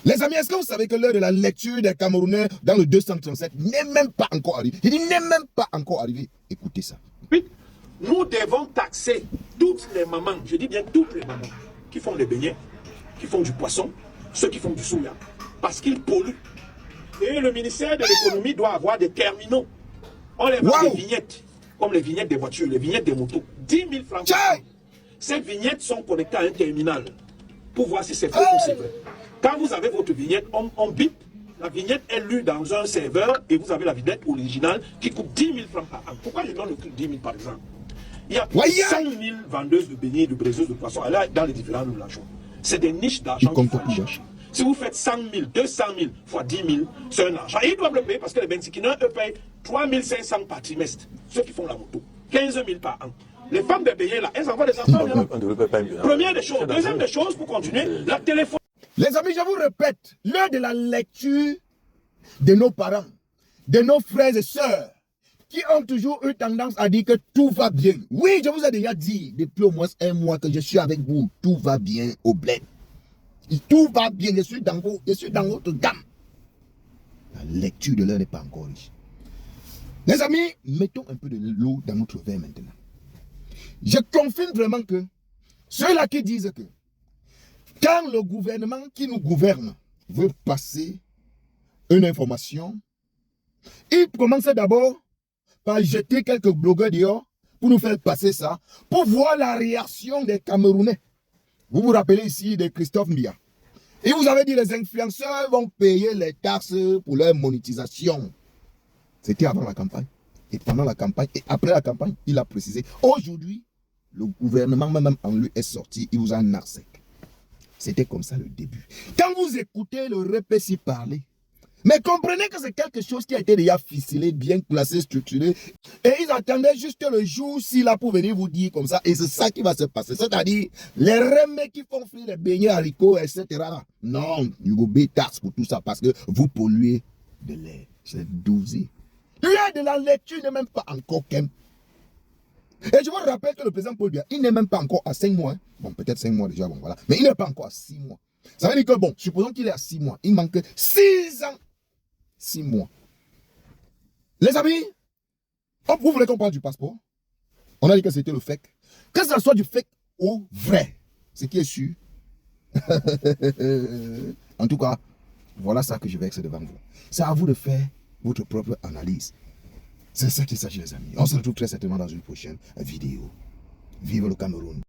Les amis, est-ce que vous savez que l'heure de la lecture des Camerounais dans le 237 n'est même pas encore arrivée? Il dit n'est même pas encore arrivé. Écoutez ça. Nous devons taxer toutes les mamans, je dis bien toutes les mamans, qui font des beignets, qui font du poisson, ceux qui font du souya, parce qu'ils polluent. Et le ministère de l'économie doit avoir des terminaux. On les vend des vignettes, comme les vignettes des voitures, les vignettes des motos. 10 000 francs. Ces vignettes sont connectées à un terminal pour voir si c'est faux ou c'est vrai. Quand vous avez votre vignette, on bip. La vignette est lue dans un serveur et vous avez la vignette originale qui coûte 10 000 francs par an. Pourquoi je donne le prix de 10 000 par exemple? Il y a 5 000 vendeuses de beignets, de braiseuses de poissons dans les différents villages. C'est des niches d'argent. Si vous faites 100 000, 200 000 fois 10 000, c'est un argent. Et ils doivent le payer parce que les Bensikineurs, eux, payent 3 500 par trimestre. Ceux qui font la moto. 15 000 par an. Les femmes de beignets, là, elles envoient des enfants. Première des choses. Deuxième des choses, pour continuer, la téléphone. Les amis, je vous répète, l'heure de la lecture de nos parents, de nos frères et sœurs, qui ont toujours eu tendance à dire que tout va bien. Oui, je vous ai déjà dit, depuis au moins un mois que je suis avec vous, tout va bien au bled. Tout va bien, je suis dans votre gamme. La lecture de l'heure n'est pas encore riche. Les amis, mettons un peu de l'eau dans notre verre maintenant. Je confirme vraiment que ceux-là qui disent que quand le gouvernement qui nous gouverne veut passer une information, il commence d'abord par jeter quelques blogueurs dehors pour nous faire passer ça, pour voir la réaction des Camerounais. Vous vous rappelez ici de Christophe Mbia. Et vous avez dit les influenceurs vont payer les taxes pour leur monétisation. C'était avant la campagne. Et pendant la campagne, et après la campagne, il a précisé. Aujourd'hui, le gouvernement même en lui est sorti, il vous a narsec. C'était comme ça le début. Quand vous écoutez le RPC parler, mais comprenez que c'est quelque chose qui a été déjà ficelé, bien placé, structuré. Et ils attendaient juste le jour s'il a pour venir vous dire comme ça. Et c'est ça qui va se passer. C'est-à-dire, les remets qui font frire les beignets, haricots, etc. Non, you go pay tax pour tout ça parce que vous polluez de l'air. C'est dousé. L'air de la lecture n'est même pas encore qu'un. Et je vous rappelle que le président Paul Biya, il n'est même pas encore à 5 mois. Hein. Bon, peut-être 5 mois déjà, bon, voilà. Mais il n'est pas encore à 6 mois. Ça veut dire que, bon, supposons qu'il est à 6 mois. Il manque 6 ans. 6 mois. Les amis, vous voulez qu'on parle du passeport? On a dit que c'était le fake. Que ce soit du fake ou vrai, ce qui est sûr. En tout cas, voilà ça que je vais exercer devant vous. C'est à vous de faire votre propre analyse. C'est ça qu'il s'agit, les amis. On se retrouve très certainement dans une prochaine vidéo. Vive le Cameroun.